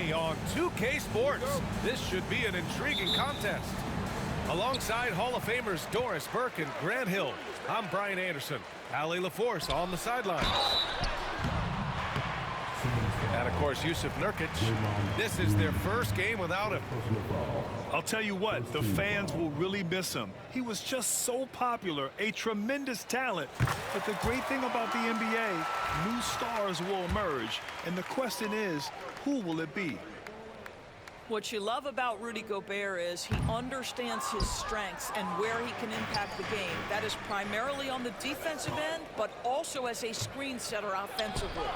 only on 2K Sports. This should be an intriguing contest. Alongside Hall of Famers Doris Burke and Grant Hill, I'm Brian Anderson. Allie LaForce on the sidelines. And, of course, Jusuf Nurkic. This is their first game without him. I'll tell you what, the fans will really miss him. He was just so popular, a tremendous talent. But the great thing about the NBA, new stars will emerge. And the question is, who will it be? What you love about Rudy Gobert is he understands his strengths and where he can impact the game. That is primarily on the defensive end, but also as a screen setter offensively.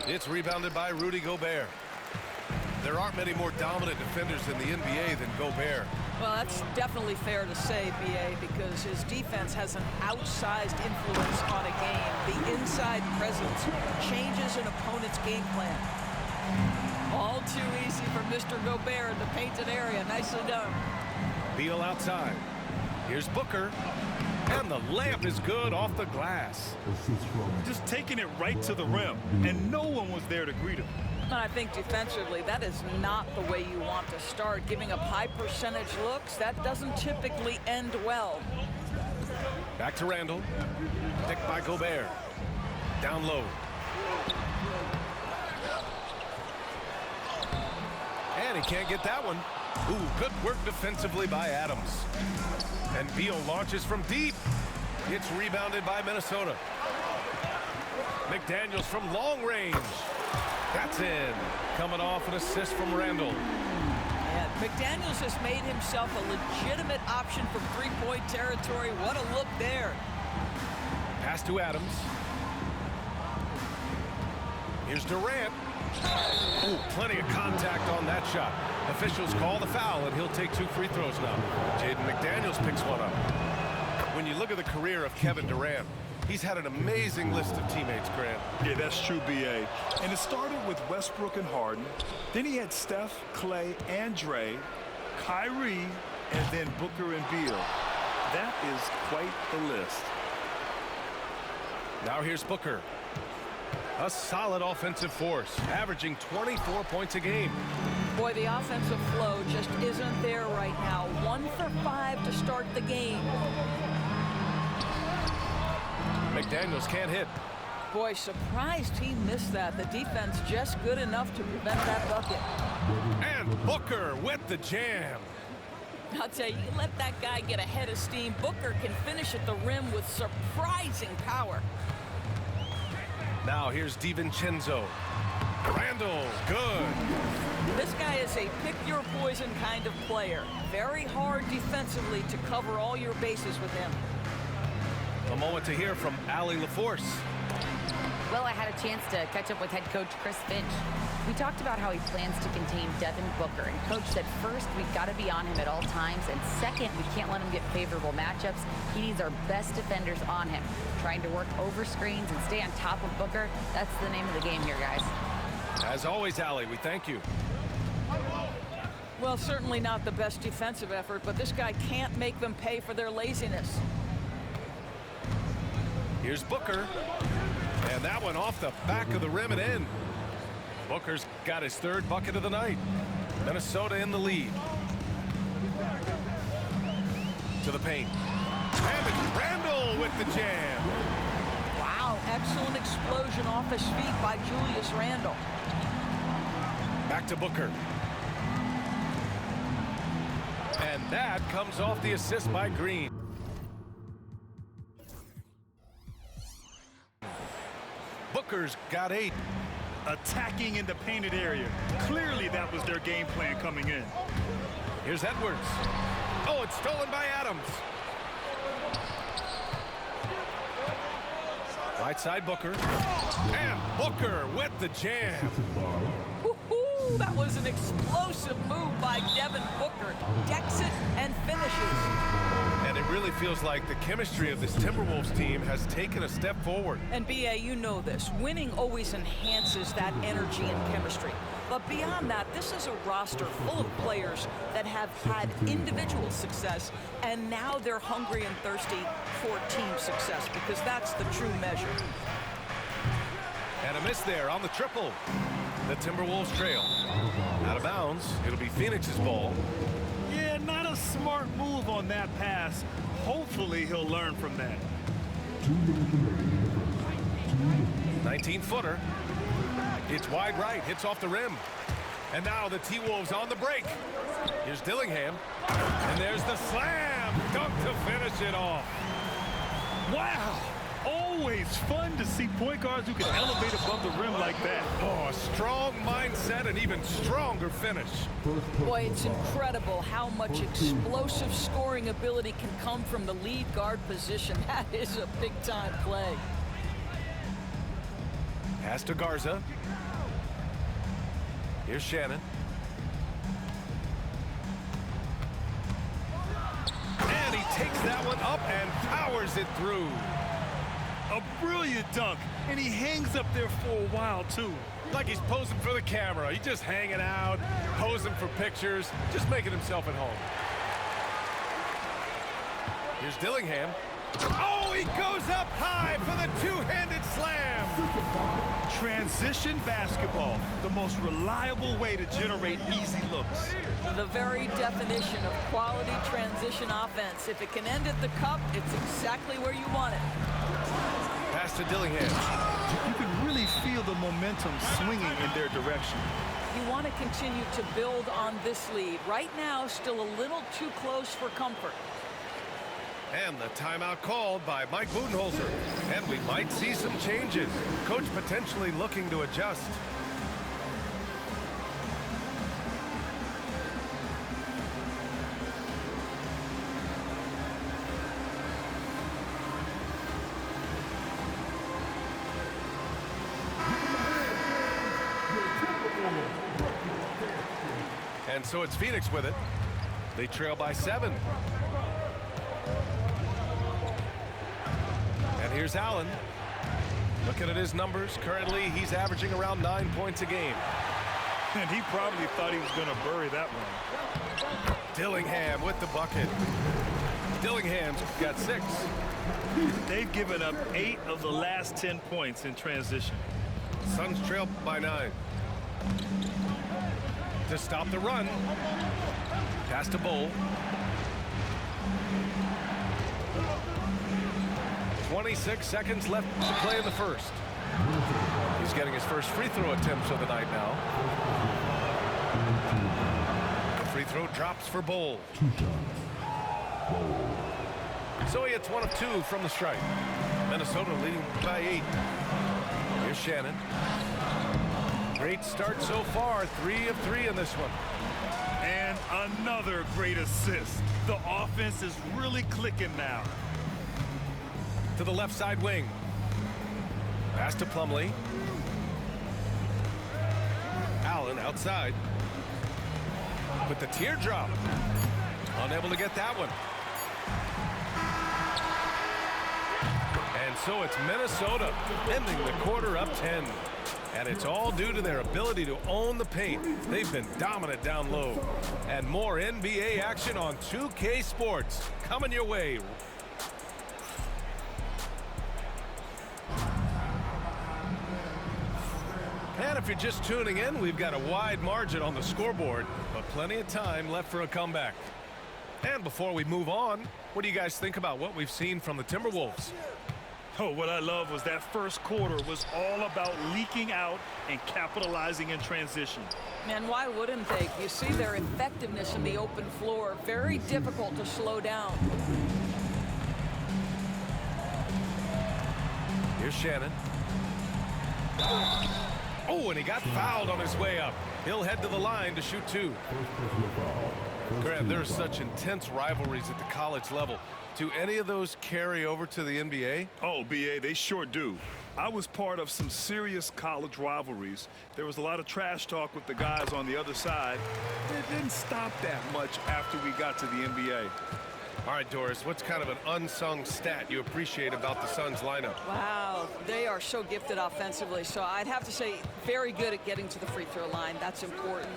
It's rebounded by Rudy Gobert. There aren't many more dominant defenders in the NBA than Gobert. Well, that's definitely fair to say, B.A., because his defense has an outsized influence on a game. The inside presence changes an opponent's game plan. All too easy for Mr. Gobert in the painted area. Nicely done. Beal outside. Here's Booker. And the layup is good off the glass. Just taking it right to the rim, and no one was there to greet him. And I think defensively, that is not the way you want to start. Giving up high percentage looks, that doesn't typically end well. Back to Randall. Picked by Gobert. Down low. And he can't get that one. Ooh, good work defensively by Adams. And Beal launches from deep. It's rebounded by Minnesota. McDaniels from long range. That's in. Coming off an assist from Randall. Yeah, McDaniels has made himself a legitimate option from three-point territory. What a look there. Pass to Adams. Here's Durant. Ooh, plenty of contact on that shot. Officials call the foul, and he'll take 2 free throws now. Jaden McDaniels picks one up. When you look at the career of Kevin Durant, he's had an amazing list of teammates, Grant. Yeah, that's true, B.A. And it started with Westbrook and Harden. Then he had Steph, Clay, and Dre, Kyrie, and then Booker and Beal. That is quite the list. Now here's Booker. A solid offensive force, averaging 24 points a game. Boy, the offensive flow just isn't there right now. 1 for 5 to start the game. McDaniels can't hit. Boy, surprised he missed that. The defense just good enough to prevent that bucket. And Booker with the jam. I'll tell you, you let that guy get a head of steam. Booker can finish at the rim with surprising power. Now here's DiVincenzo. Randall, good. This guy is a pick-your-poison kind of player. Very hard defensively to cover all your bases with him. A moment to hear from Allie LaForce. Well, I had a chance to catch up with head coach Chris Finch. We talked about how he plans to contain Devin Booker, and coach said first, we've got to be on him at all times, and second, we can't let him get favorable matchups. He needs our best defenders on him. Trying to work over screens and stay on top of Booker, that's the name of the game here, guys. As always, Allie, we thank you. Well, certainly not the best defensive effort, but this guy can't make them pay for their laziness. Here's Booker. And that one off the back of the rim and in. Booker's got his 3rd bucket of the night. Minnesota in the lead. To the paint. And it's Randall with the jam. Wow, excellent explosion off his feet by Julius Randle. Back to Booker. And that comes off the assist by Green. Booker's got 8. Attacking in the painted area. Clearly that was their game plan coming in. Here's Edwards. Oh, it's stolen by Adams. Right side Booker. And Booker with the jam. Woohoo! That was an explosive move by Devin Booker. Decks it and finishes. And it really feels like the chemistry of this Timberwolves team has taken a step forward. And B.A., you know this. Winning always enhances that energy and chemistry. But beyond that, this is a roster full of players that have had individual success, and now they're hungry and thirsty for team success, because that's the true measure. And a miss there on the triple. The Timberwolves trail. Out of bounds. It'll be Phoenix's ball. Yeah, not a smart move on that pass. Hopefully he'll learn from that. 19-footer. It's wide right. Hits off the rim. And now the T-Wolves on the break. Here's Dillingham. And there's the slam. Dunk to finish it off. Wow. Always fun to see point guards who can elevate above the rim like that. Oh, a strong mindset and even stronger finish. Boy, it's incredible how much explosive scoring ability can come from the lead guard position. That is a big-time play. Pass to Garza. Here's Shannon. And he takes that one up and powers it through. A brilliant dunk, and he hangs up there for a while, too. Like he's posing for the camera. He's just hanging out, posing for pictures, just making himself at home. Here's Dillingham. Oh, he goes up high for the two-handed slam. Transition basketball, the most reliable way to generate easy looks. The very definition of quality transition offense. If it can end at the cup, it's exactly where you want it. Pass to Dillingham. You can really feel the momentum swinging in their direction. You want to continue to build on this lead. Right now, still a little too close for comfort. And the timeout called by Mike Budenholzer. And we might see some changes. Coach potentially looking to adjust. And so it's Phoenix with it. They trail by 7. And here's Allen. Looking at his numbers, currently he's averaging around 9 points a game. And he probably thought he was going to bury that one. Dillingham with the bucket. Dillingham's got 6. They've given up 8 of the last 10 points in transition. Suns trail by 9. To stop the run. Pass to Bowl. 26 seconds left to play in the first. He's getting his first free throw attempts of the night now. The free throw drops for Bowl. So he hits 1 of 2 from the stripe. Minnesota leading by 8. Here's Shannon. Great start so far, 3 of 3 in this one. And another great assist. The offense is really clicking now. To the left side wing. Pass to Plumlee. Allen outside. With the teardrop. Unable to get that one. And so it's Minnesota ending the quarter up 10. And it's all due to their ability to own the paint. They've been dominant down low. And more NBA action on 2K Sports coming your way. And if you're just tuning in, we've got a wide margin on the scoreboard, but plenty of time left for a comeback. And before we move on, what do you guys think about what we've seen from the Timberwolves? Oh, what I love was that first quarter was all about leaking out and capitalizing in transition. And why wouldn't they? You see their effectiveness in the open floor. Very difficult to slow down. Here's Shannon. Oh, and he got fouled on his way up. He'll head to the line to shoot 2. Grant, there are such intense rivalries at the college level. Do any of those carry over to the NBA? Oh, B.A., they sure do. I was part of some serious college rivalries. There was a lot of trash talk with the guys on the other side. It didn't stop that much after we got to the NBA. All right, Doris, what's kind of an unsung stat you appreciate about the Suns lineup? Wow, they are so gifted offensively. So I'd have to say very good at getting to the free throw line. That's important.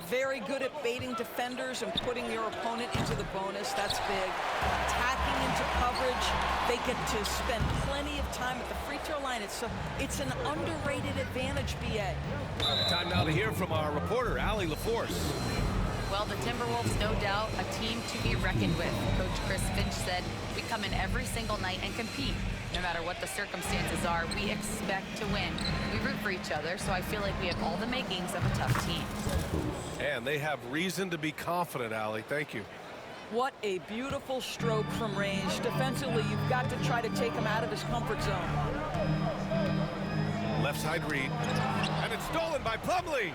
Very good at baiting defenders and putting your opponent into the bonus. That's big. Attacking into coverage. They get to spend plenty of time at the free throw line. It's an underrated advantage, BA. Time now to hear from our reporter, Allie LaForce. Well, the Timberwolves, no doubt, a team to be reckoned with. Coach Chris Finch said, we come in every single night and compete. No matter what the circumstances are, we expect to win. We root for each other, so I feel like we have all the makings of a tough team. And they have reason to be confident, Allie. Thank you. What a beautiful stroke from range. Defensively, you've got to try to take him out of his comfort zone. Left side read. And it's stolen by Plumlee.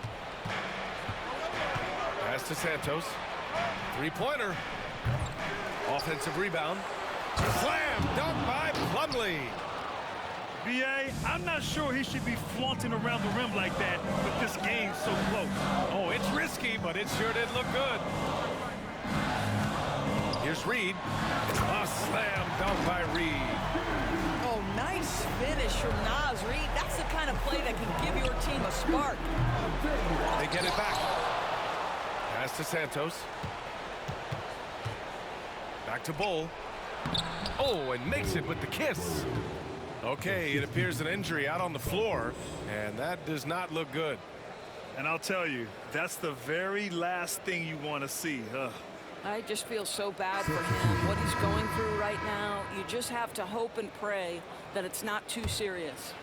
Pass to Santos. Three-pointer. Offensive rebound. Slam dunk by Plumlee. B.A., I'm not sure he should be flaunting around the rim like that with this game so close. Oh, it's risky, but it sure did look good. Here's Reed. A slam dunk by Reed. Oh, nice finish from Naz Reid. That's the kind of play that can give your team a spark. They get it back. Pass to Santos. Back to Bull. Oh, and makes it with the kiss. Okay, it appears an injury out on the floor, and that does not look good. And I'll tell you, that's the very last thing you want to see. I just feel so bad for him, what he's going through right now. You just have to hope and pray that it's not too serious.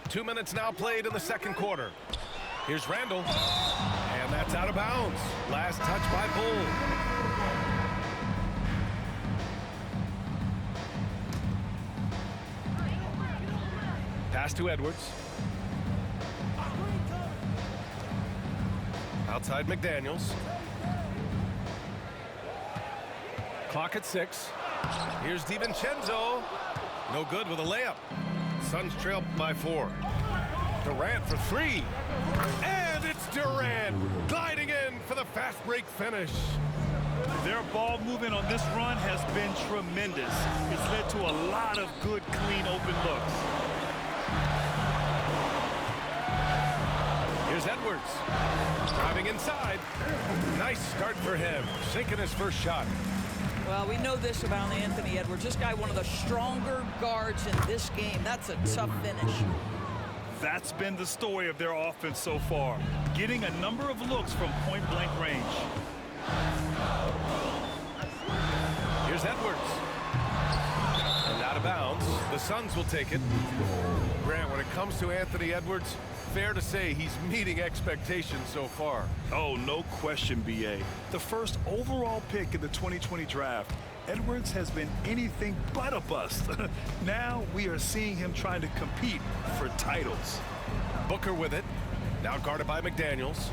2 minutes now played in the second quarter. Here's Randall, and that's out of bounds. Last touch by Bull. Pass to Edwards. Outside McDaniels. Clock at 6. Here's DiVincenzo. No good with a layup. Suns trail by 4. Durant for 3. And it's Durant gliding in for the fast break finish. Their ball movement on this run has been tremendous. It's led to a lot of good, clean, open looks. Here's Edwards. Driving inside. Nice start for him. Sinking his first shot. Well, we know this about Anthony Edwards. This guy, one of the stronger guards in this game. That's a tough finish. That's been the story of their offense so far. Getting a number of looks from point-blank range. Here's Edwards. And out of bounds. The Suns will take it. Grant, when it comes to Anthony Edwards, fair to say he's meeting expectations so far. Oh, no question, B.A. The first overall pick in the 2020 draft, Edwards has been anything but a bust. Now we are seeing him trying to compete for titles. Booker with it. Now guarded by McDaniels.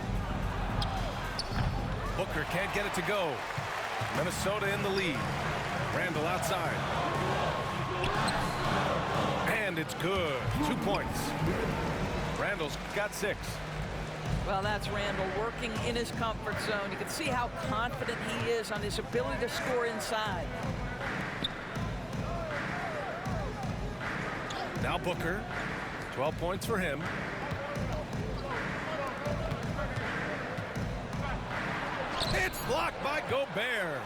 Booker can't get it to go. Minnesota in the lead. Randall outside. And it's good. 2 points. Randall's got 6. Well, that's Randall working in his comfort zone. You can see how confident he is on his ability to score inside. Now Booker. 12 points for him. It's blocked by Gobert.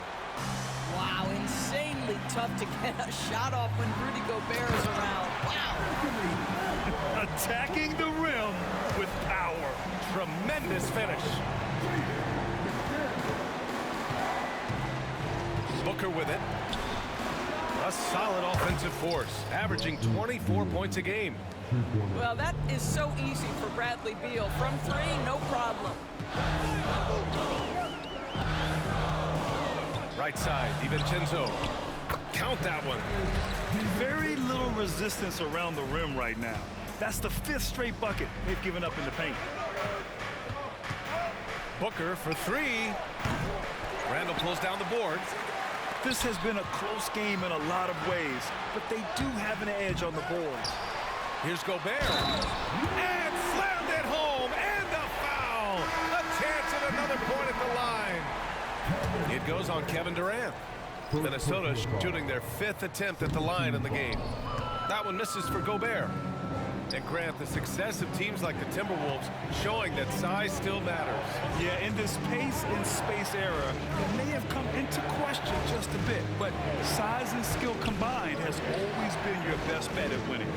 Wow, insanely tough to get a shot off when Rudy Gobert is around. Wow. Attacking the rim with power. Tremendous finish. Booker with it. A solid offensive force, averaging 24 points a game. Well, that is so easy for Bradley Beal. From 3, no problem. Right side, DiVincenzo. Count that one. Very little resistance around the rim right now. That's the 5th straight bucket they've given up in the paint. Booker for 3. Randall pulls down the board. This has been a close game in a lot of ways, but they do have an edge on the boards. Here's Gobert. And slammed it home. And a foul. A chance at another point at the line. It goes on Kevin Durant. Minnesota shooting their 5th attempt at the line in the game. That one misses for Gobert. And Grant, the success of teams like the Timberwolves showing that size still matters. Yeah, in this pace and space era, it may have come into question just a bit, but size and skill combined has always been your best bet at winning.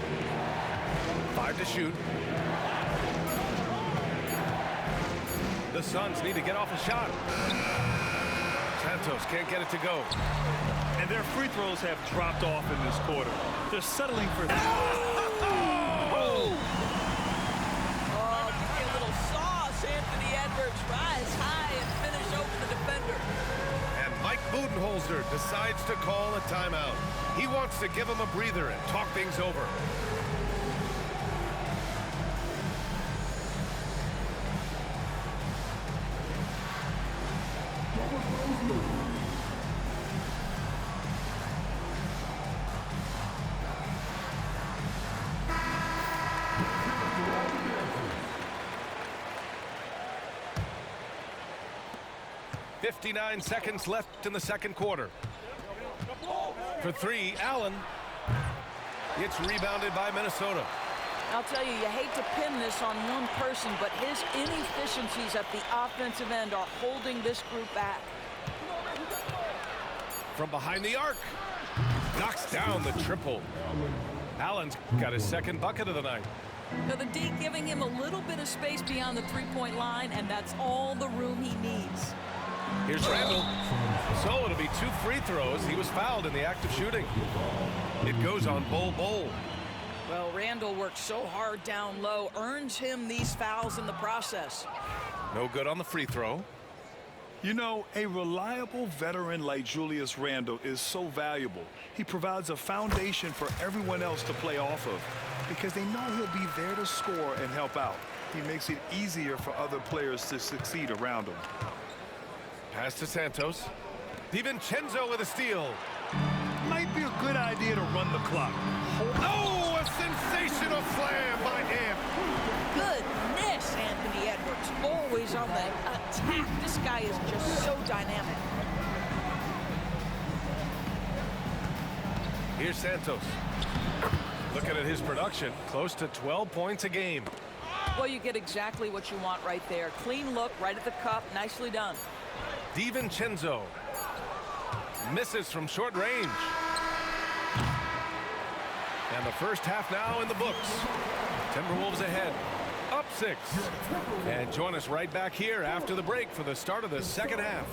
5 to shoot. The Suns need to get off a shot. Santos can't get it to go. And their free throws have dropped off in this quarter. They're settling for... Oh, give me a little sauce. Anthony Edwards rise high and finish over the defender. And Mike Budenholzer decides to call a timeout. He wants to give him a breather and talk things over. .59 seconds left in the second quarter. For 3, Allen. It's rebounded by Minnesota. I'll tell you, you hate to pin this on one person, but his inefficiencies at the offensive end are holding this group back. From behind the arc. Knocks down the triple. Allen's got his 2nd bucket of the night. Now the D giving him a little bit of space beyond the three-point line, and that's all the room he needs. Here's Randall. So it'll be 2 free throws. He was fouled in the act of shooting. It goes on Bol. Well, Randall worked so hard down low, earns him these fouls in the process. No good on the free throw. You know, a reliable veteran like Julius Randle is so valuable. He provides a foundation for everyone else to play off of because they know he'll be there to score and help out. He makes it easier for other players to succeed around him. Pass to Santos. DiVincenzo with a steal. Might be a good idea to run the clock. Oh, a sensational slam by Ant. Goodness, Anthony Edwards, always on the attack. This guy is just so dynamic. Here's Santos. Looking at his production, close to 12 points a game. Well, you get exactly what you want right there. Clean look, right at the cup, nicely done. DiVincenzo misses from short range. And the first half now in the books. Timberwolves ahead, up 6. And join us right back here after the break for the start of the second half.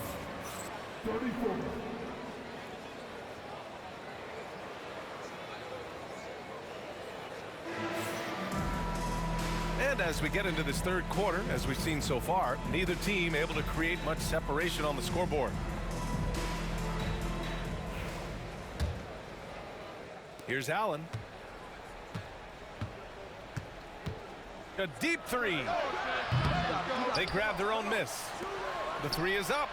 And as we get into this third quarter, as we've seen so far, neither team able to create much separation on the scoreboard. Here's Allen. A deep 3. They grab their own miss. The 3 is up.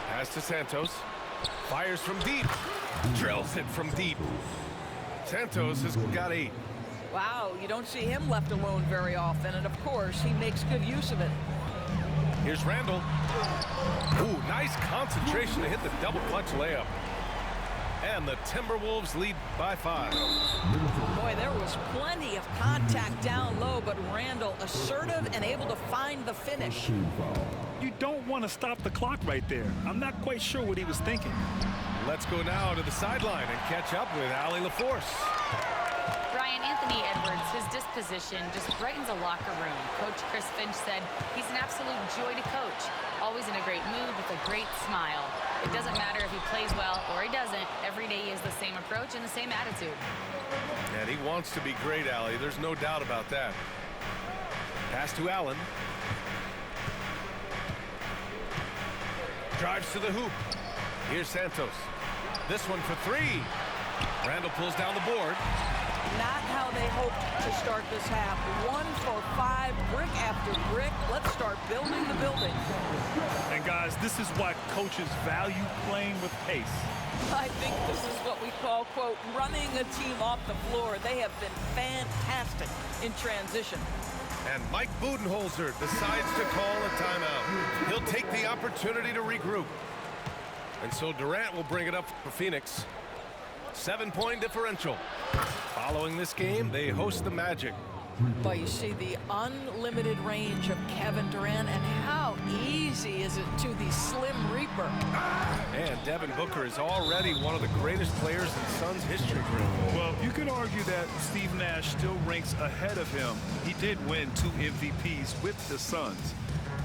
Pass to Santos. Fires from deep. Drills it from deep. Santos has got 8. Wow, you don't see him left alone very often, and of course, he makes good use of it. Here's Randall. Ooh, nice concentration to hit the double clutch layup. And the Timberwolves lead by 5. Boy, there was plenty of contact down low, but Randall assertive and able to find the finish. You don't want to stop the clock right there. I'm not quite sure what he was thinking. Let's go now to the sideline and catch up with Allie LaForce. Brian, Anthony Edwards, his disposition just brightens a locker room. Coach Chris Finch said he's an absolute joy to coach. Always in a great mood with a great smile. It doesn't matter if he plays well or he doesn't. Every day he has the same approach and the same attitude. And he wants to be great, Allie. There's no doubt about that. Pass to Allen. Drives to the hoop. Here's Santos. This one for 3. Randall pulls down the board. Not how they hoped to start this half. 1 for 5, brick after brick. Let's start building the building. And guys, this is why coaches value playing with pace. I think this is what we call, quote, running a team off the floor. They have been fantastic in transition. And Mike Budenholzer decides to call a timeout. He'll take the opportunity to regroup. And so Durant will bring it up for Phoenix. 7-point differential. Following this game, they host the Magic. But you see the unlimited range of Kevin Durant, and how easy is it to the Slim Reaper? And Devin Booker is already one of the greatest players in Suns history. Well, you could argue that Steve Nash still ranks ahead of him. He did win 2 MVPs with the Suns.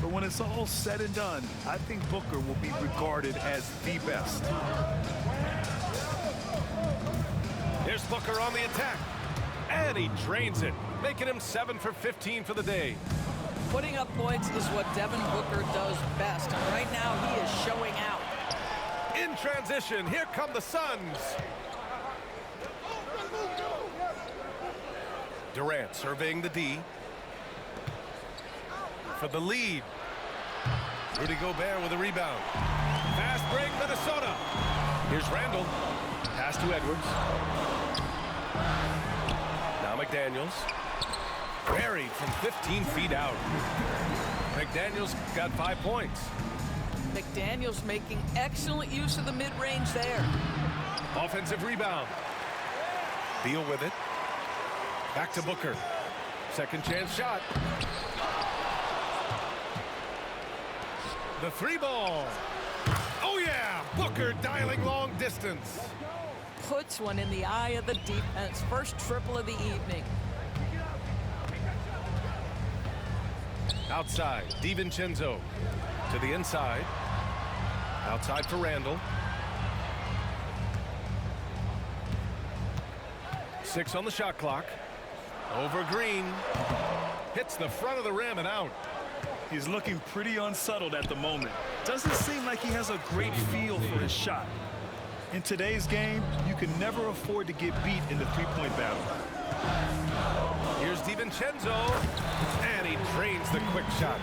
But when it's all said and done, I think Booker will be regarded as the best. Here's Booker on the attack. And he drains it, making him 7 for 15 for the day. Putting up points is what Devin Booker does best, and right now he is showing out. In transition, here come the Suns. Durant surveying the D. For the lead. Rudy Gobert with a rebound. Fast break, Minnesota. Here's Randall. Pass to Edwards. Now McDaniels. Buried from 15 feet out. McDaniels got 5 points. McDaniels making excellent use of the mid-range there. Offensive rebound. Beal with it. Back to Booker. Second chance shot. The 3 ball. Oh yeah, Booker dialing long distance. Puts one in the eye of the defense. First triple of the evening. Outside, DiVincenzo to the inside. Outside for Randall. 6 on the shot clock. Over Green. Hits the front of the rim and out. He's looking pretty unsettled at the moment. Doesn't seem like he has a great feel for his shot. In today's game, you can never afford to get beat in the three-point battle. Here's DiVincenzo, and he drains the quick shot.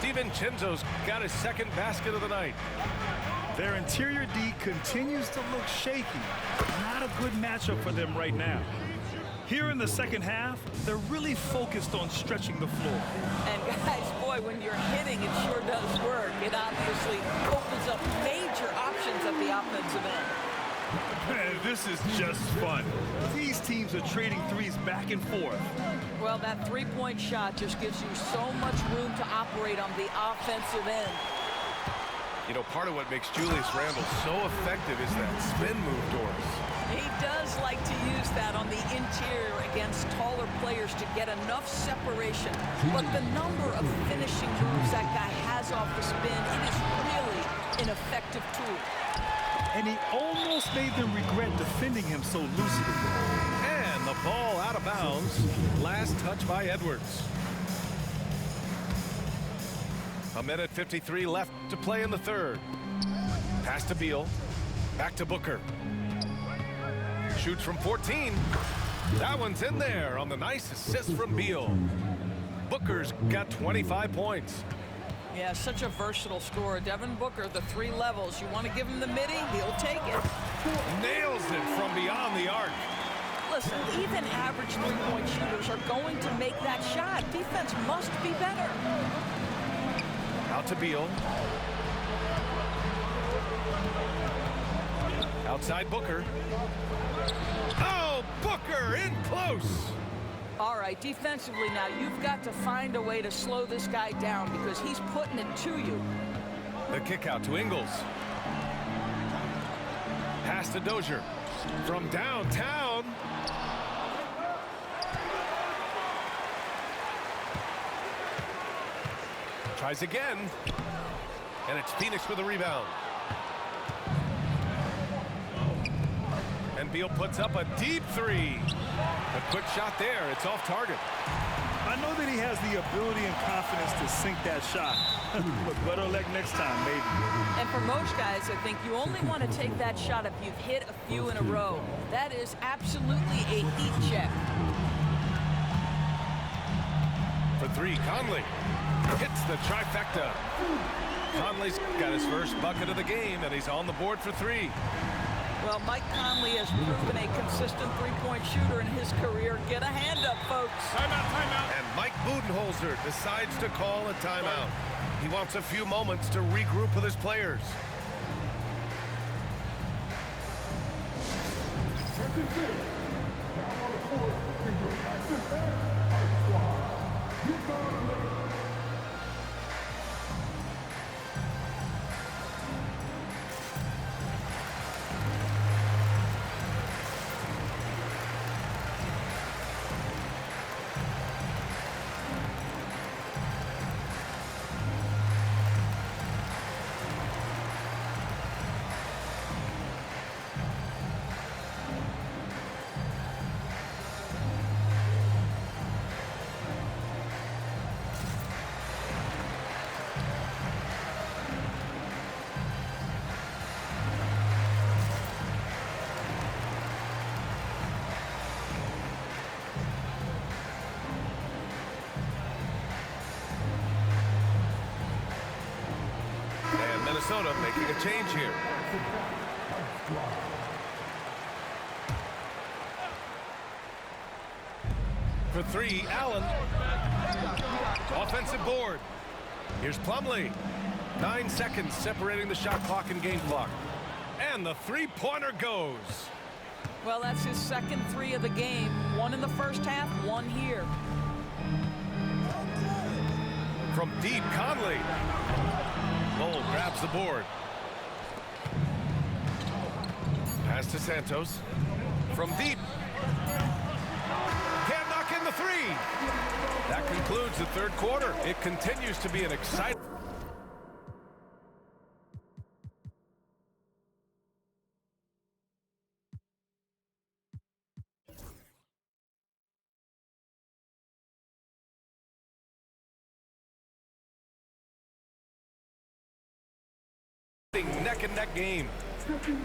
DiVincenzo's got his second basket of the night. Their interior D continues to look shaky. Not a good matchup for them right now. Here in the second half, they're really focused on stretching the floor. And guys, boy, when you're hitting, it sure does work. It obviously opens up major options at the offensive end. Man, this is just fun. These teams are trading threes back and forth. Well, that three-point shot just gives you so much room to operate on the offensive end. You know, part of what makes Julius Randle so effective is that spin move, Doris. He does like to use that on the interior against taller players to get enough separation. But the number of finishing moves that guy has off the spin, it is really an effective tool. And he almost made them regret defending him so loosely. And the ball out of bounds. Last touch by Edwards. A minute 53 left to play in the third. Pass to Beal. Back to Booker. Shoots from 14. That one's in there on the nice assist from Beal. Booker's got 25 points. Yeah, such a versatile scorer. Devin Booker, the 3 levels. You want to give him the midi, he'll take it. Nails it from beyond the arc. Listen, even average three-point shooters are going to make that shot. Defense must be better. Out to Beal. Outside Booker. Oh, Booker in close. All right, defensively now, you've got to find a way to slow this guy down because he's putting it to you. The kick out to Ingles. Pass to Dozier. From downtown. Tries again. And it's Phoenix with a rebound. And Beal puts up a deep 3. A quick shot there. It's off target. I know that he has the ability and confidence to sink that shot. But better luck next time, maybe. And for most guys, I think you only want to take that shot if you've hit a few in a row. That is absolutely a heat check. For 3, Conley hits the trifecta. Conley's got his first bucket of the game, and he's on the board for 3. Well, Mike Conley has proven a consistent three-point shooter in his career. Get a hand up, folks. Timeout. And Mike Budenholzer decides to call a timeout. He wants a few moments to regroup with his players. Minnesota making a change here. For three, Allen. Offensive board. Here's Plumlee. 9 seconds separating the shot clock and game clock. And the three-pointer goes. Well, that's his second three of the game. One in the first half, one here. From deep, Conley. Bol grabs the board. Pass to Santos. From deep. Can't knock in the three. That concludes the third quarter. It continues to be an exciting... neck-and-neck game.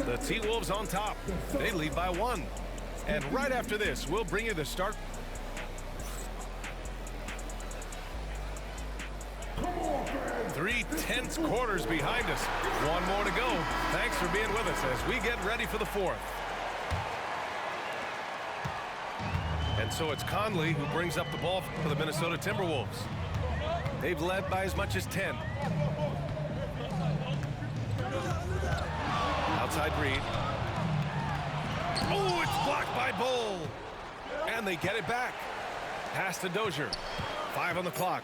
The T-Wolves on top. They lead by 1. And right after this, we'll bring you the start. Three tense quarters behind us. One more to go. Thanks for being with us as we get ready for the fourth. And so it's Conley who brings up the ball for the Minnesota Timberwolves. They've led by as much as 10. Outside Reed. Oh, it's blocked by Bol. And they get it back. Pass to Dozier. 5 on the clock.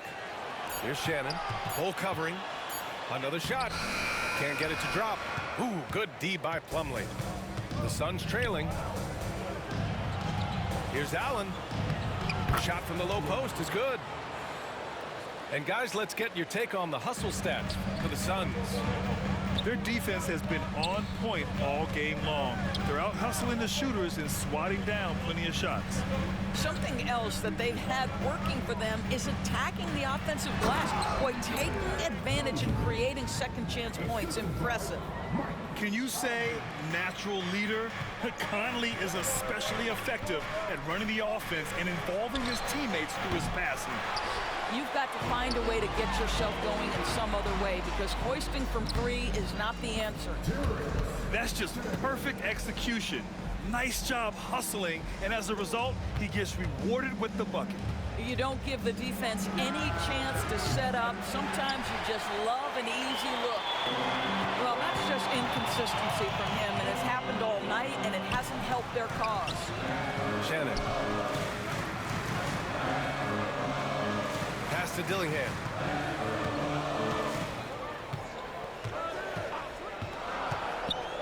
Here's Shannon. Bol covering. Another shot. Can't get it to drop. Ooh, good D by Plumlee. The Suns trailing. Here's Allen. Shot from the low post is good. And guys, let's get your take on the hustle stats for the Suns. Their defense has been on point all game long. They're out hustling the shooters and swatting down plenty of shots. Something else that they've had working for them is attacking the offensive glass. Boy, taking advantage and creating second chance points. Impressive. Can you say natural leader? Conley is especially effective at running the offense and involving his teammates through his passing. You've got to find a way to get yourself going in some other way because hoisting from three is not the answer. That's just perfect execution. Nice job hustling, and as a result, he gets rewarded with the bucket. You don't give the defense any chance to set up. Sometimes you just love an easy look. Well, that's just inconsistency from him, and it's happened all night, and it hasn't helped their cause. Shannon. Pass to Dillingham.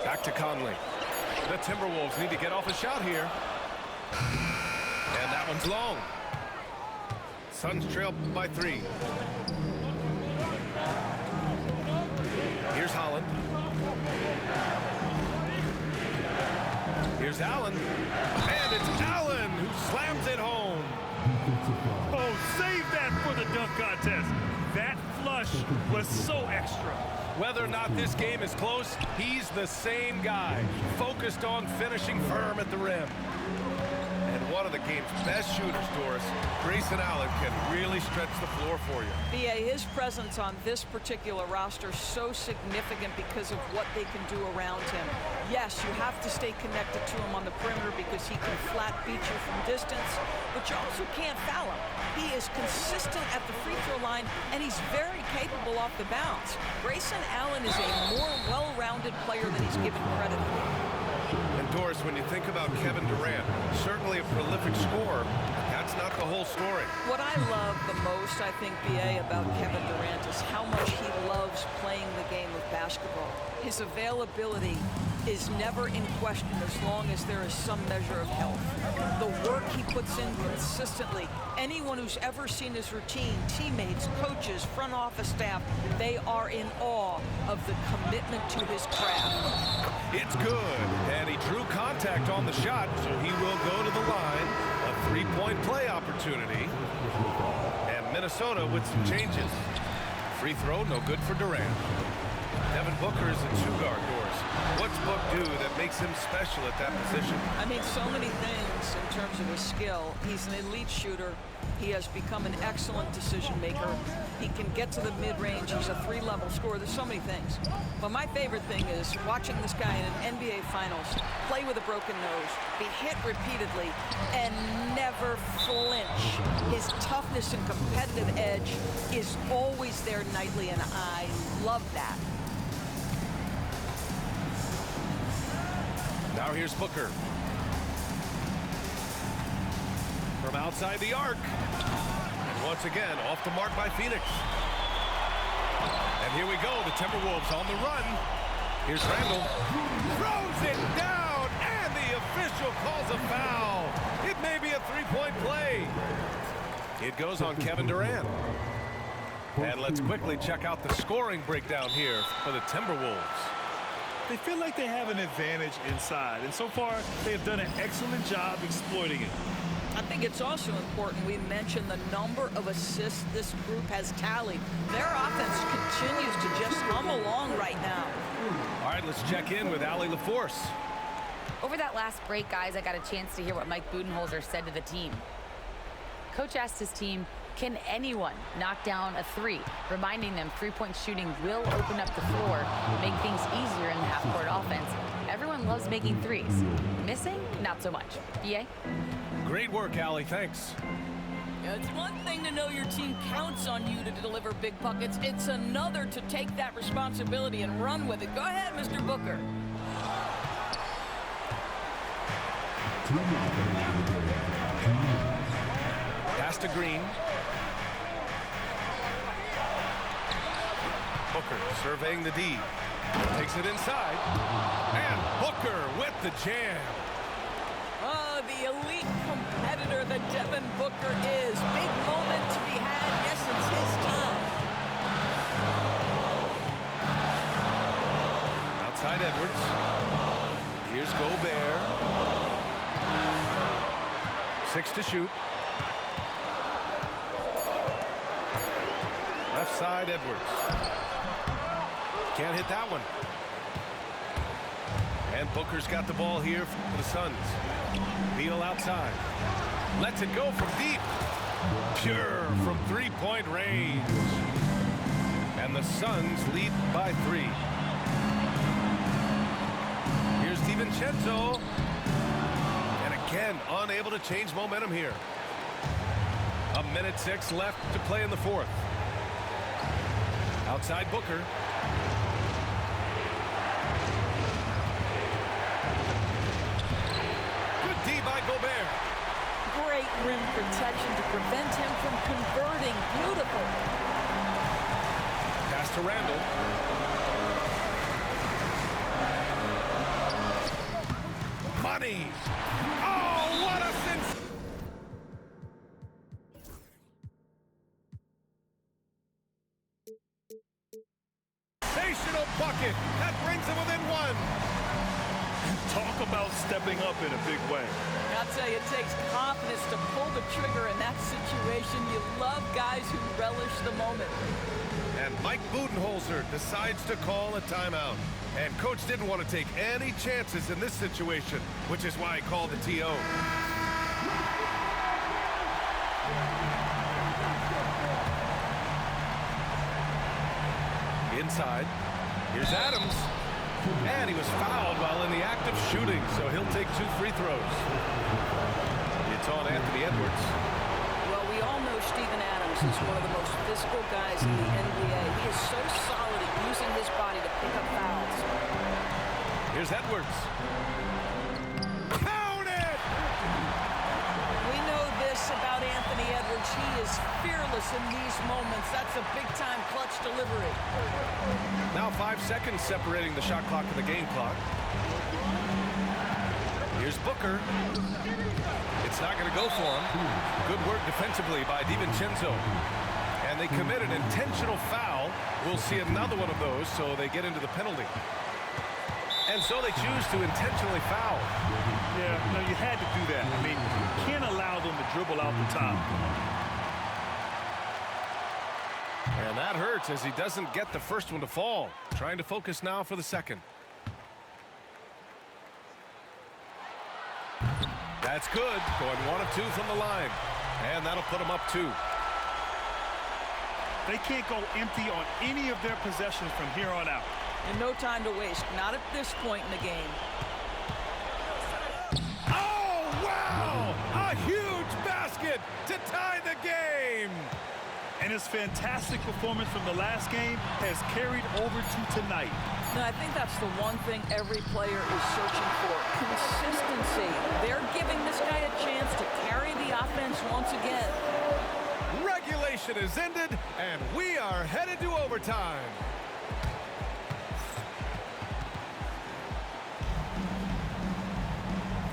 Back to Conley. The Timberwolves need to get off a shot here. And that one's long. Suns trail by 3. Here's Holland. Here's Allen. And it's Allen who slams it home. Oh, save that for the dunk contest. That flush was so extra. Whether or not this game is close, he's the same guy, focused on finishing firm at the rim. And one of the the game's best shooters, Doris, Grayson Allen can really stretch the floor for you. B.A., his presence on this particular roster is so significant because of what they can do around him. Yes, you have to stay connected to him on the perimeter because he can flat beat you from distance, but you also can't foul him. He is consistent at the free throw line, and he's very capable off the bounce. Grayson Allen is a more well-rounded player than he's given credit for. And Doris, when you think about Kevin Durant, certainly a prolific scorer, that's not the whole story. What I love the most, I think, B.A., about Kevin Durant is how much he loves playing the game of basketball. His availability is never in question as long as there is some measure of health. The work he puts in consistently, anyone who's ever seen his routine, teammates, coaches, front office staff, they are in awe of the commitment to his craft. It's good, and he drew contact on the shot, so he will go to the line. A three-point play opportunity. And Minnesota with some changes. Free throw, no good for Durant. Devin Booker is a two-guard, Doris. What's Book do that makes him special at that position? I mean, so many things in terms of his skill. He's an elite shooter. He has become an excellent decision maker. He can get to the mid-range. He's a three-level scorer. There's so many things. But my favorite thing is watching this guy in an NBA Finals play with a broken nose, be hit repeatedly, and never flinch. His toughness and competitive edge is always there nightly, and I love that. Now here's Booker. From outside the arc. And once again, off the mark by Phoenix. And here we go, the Timberwolves on the run. Here's Randall. Throws it down, and the official calls a foul. It may be a three-point play. It goes on Kevin Durant. And let's quickly check out the scoring breakdown here for the Timberwolves. They feel like they have an advantage inside, and so far they have done an excellent job exploiting it. I think it's also important we mention the number of assists this group has tallied. Their offense continues to just hum along right now. All right, let's check in with Allie LaForce. Over that last break, guys, I got a chance to hear what Mike Budenholzer said to the team. Coach asked his team, can anyone knock down a three? Reminding them three-point shooting will open up the floor, make things easier in the half-court offense. Everyone loves making threes. Missing? Not so much. B.A.? Great work, Allie. Thanks. Yeah, it's one thing to know your team counts on you to deliver big buckets. It's another to take that responsibility and run with it. Go ahead, Mr. Booker. Pass to Green. Booker surveying the D. Takes it inside. And Booker with the jam. Oh, the elite competitor that Devin Booker is. Big moment to be had. Yes, it's his time. Outside Edwards. Here's Gobert. 6 to shoot. Left side, Edwards. Can't hit that one. And Booker's got the ball here for the Suns. Beal outside. Lets it go from deep. Pure from three-point range. And the Suns lead by 3. Here's DiVincenzo. And again, unable to change momentum here. 1:06 left to play in the fourth. Outside Booker. Good D by Gobert. Great rim protection to prevent him from converting. Beautiful. Pass to Randall. Money. Oh, what a sensational bucket. That brings him within 1. Talk about stepping up in a big way. I'll tell you, it takes confidence to pull the trigger in that situation. You love guys who relish the moment. And Mike Budenholzer decides to call a timeout. And coach didn't want to take any chances in this situation, which is why he called the TO. inside. Here's Adams. And he was fouled while in the act of shooting, so he'll take 2 free throws. It's on Anthony Edwards. Well, we all know Steven Adams is one of the most physical guys in the NBA. He is so solid at using his body to pick up fouls. Here's Edwards. Count it! We know this about Anthony Edwards. He is fearless in these moments. That's a big-time clutch delivery. Now 5 seconds separating the shot clock and the game clock. Here's Booker. It's not going to go for him. Good work defensively by DiVincenzo. And they commit an intentional foul. We'll see another one of those, so they get into the penalty. And so they choose to intentionally foul. Yeah, no, you had to do that. I mean, you can't allow them to dribble out the top. And that hurts as he doesn't get the first one to fall. Trying to focus now for the second. That's good. Going 1 of 2 from the line. And that'll put him up 2. They can't go empty on any of their possessions from here on out. And no time to waste. Not at this point in the game. Oh, wow! A huge basket to tie the game! And his fantastic performance from the last game has carried over to tonight. No, I think that's the one thing every player is searching for. Consistency. They're giving this guy a chance to carry the offense once again. Regulation is ended, and we are headed to overtime.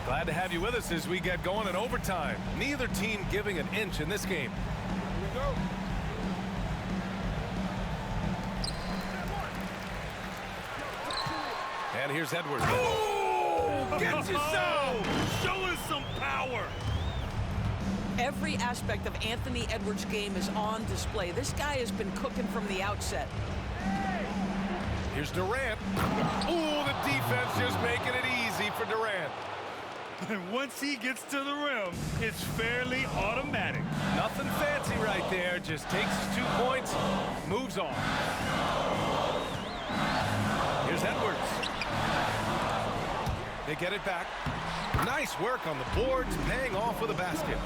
Glad to have you with us as we get going in overtime. Neither team giving an inch in this game. Here we go. And here's Edwards. Oh! Get you some! Show us some power! Every aspect of Anthony Edwards' game is on display. This guy has been cooking from the outset. Here's Durant. Ooh, the defense just making it easy for Durant. And once he gets to the rim, it's fairly automatic. Nothing fancy right there. Just takes his 2 points, moves on. Here's Edwards. They get it back. Nice work on the boards, paying off with a basket.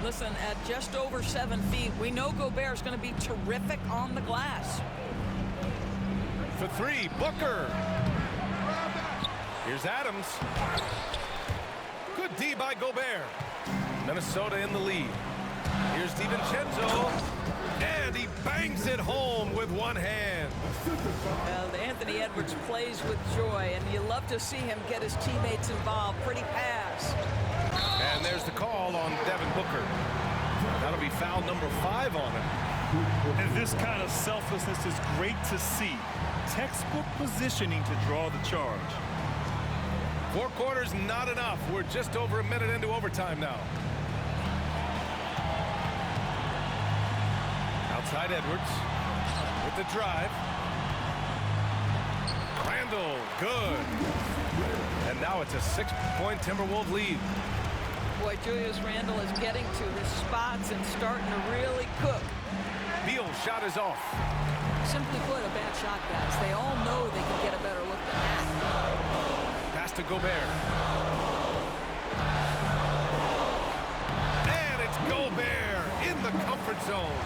Listen, at just over 7 feet, we know Gobert is going to be terrific on the glass. For 3, Booker. Here's Adams. Good D by Gobert. Minnesota in the lead. Here's DiVincenzo. And he bangs it home with one hand. Anthony Edwards plays with joy, and you love to see him get his teammates involved. Pretty pass. And there's the call on Devin Booker. That'll be foul number 5 on him. And this kind of selflessness is great to see. Textbook positioning to draw the charge. 4 quarters, not enough. We're just over a minute into overtime now. Outside Edwards with the drive. Randall, good. And now it's a 6-point Timberwolves lead. Boy, Julius Randle is getting to his spots and starting to really cook. Beal's shot is off. Simply put, a bad shot, guys. They all know they can get a better look than that. Pass to Gobert. And it's Gobert in the comfort zone.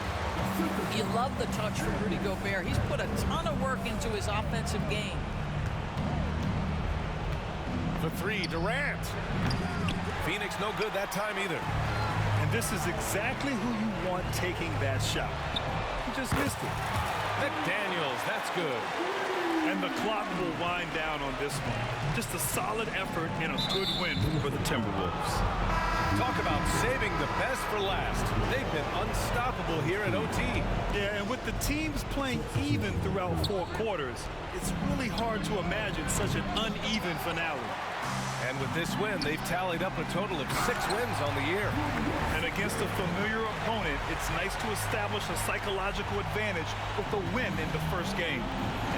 You love the touch from Rudy Gobert. He's put a ton of work into his offensive game. For 3, Durant. Phoenix no good that time either. And this is exactly who you want taking that shot. He just missed it. McDaniels, that's good. And the clock will wind down on this one. Just a solid effort and a good win for the Timberwolves. Talk about saving the best for last. They've been unstoppable here at OT. Yeah, and with the teams playing even throughout 4 quarters, it's really hard to imagine such an uneven finale. And with this win, they've tallied up a total of 6 wins on the year. And against a familiar opponent, it's nice to establish a psychological advantage with the win in the first game.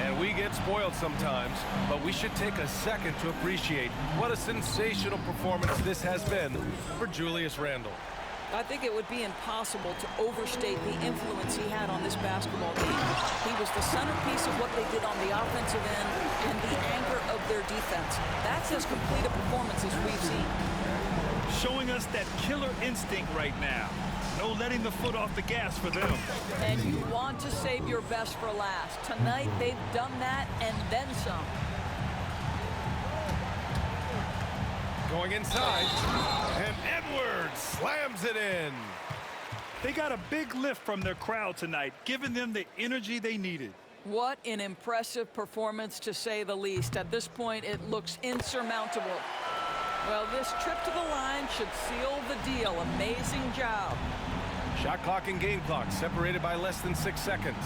And we get spoiled sometimes, but we should take a second to appreciate what a sensational performance this has been for Julius Randle. I think it would be impossible to overstate the influence he had on this basketball game. He was the centerpiece of what they did on the offensive end and the anchor of their defense. That's as complete a performance as we've seen. Showing us that killer instinct right now. No letting the foot off the gas for them. And you want to save your best for last. Tonight, they've done that and then some. Going inside, and Edwards slams it in. They got a big lift from their crowd tonight, giving them the energy they needed. What an impressive performance, to say the least. At this point, it looks insurmountable. Well, this trip to the line should seal the deal. Amazing job. Shot clock and game clock separated by less than 6 seconds.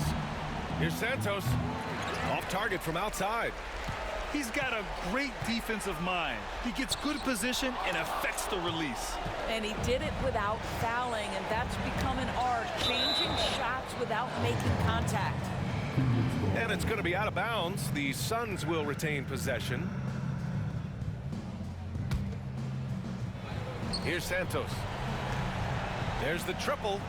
Here's Santos, off target from outside. He's got a great defensive mind. He gets good position and affects the release. And he did it without fouling, and that's become an art, changing shots without making contact. And it's going to be out of bounds. The Suns will retain possession. Here's Santos. There's the triple.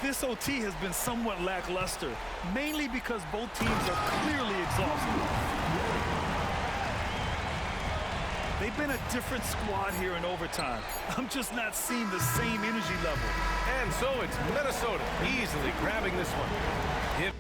This OT has been somewhat lackluster, mainly because both teams are clearly exhausted. They've been a different squad here in overtime. I'm just not seeing the same energy level. And so it's Minnesota easily grabbing this one. Hit.